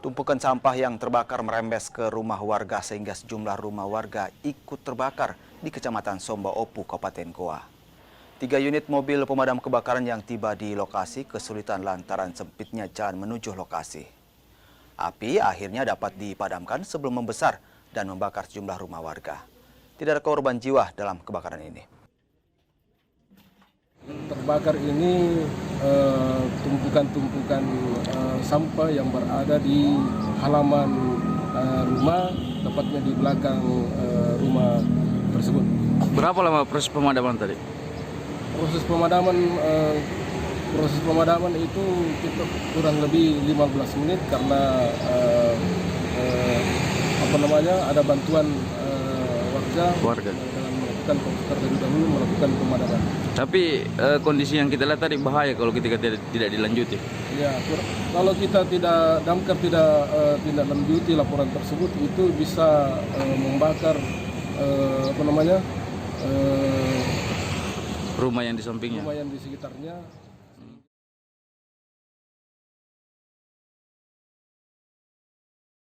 Tumpukan sampah yang terbakar merembes ke rumah warga sehingga sejumlah rumah warga ikut terbakar di Kecamatan Somba Opu, Kabupaten Goa. 3 unit mobil pemadam kebakaran yang tiba di lokasi kesulitan lantaran sempitnya jalan menuju lokasi. Api akhirnya dapat dipadamkan sebelum membesar dan membakar sejumlah rumah warga. Tidak ada korban jiwa dalam kebakaran ini. Terbakar ini tumpukan-tumpukan sampah yang berada di halaman rumah, tepatnya di belakang rumah tersebut. Berapa lama proses pemadaman tadi? Proses pemadaman itu kita kurang lebih 15 menit karena ada bantuan warga. Dalam melakukan komputer dari dahulu melakukan pemadaman. Tapi kondisi yang kita lihat tadi bahaya kalau ketika tidak dilanjuti. Ya, kalau kita tidak tidak lanjuti laporan tersebut itu bisa membakar Rumah yang di sampingnya. rumah yang di sekitarnya.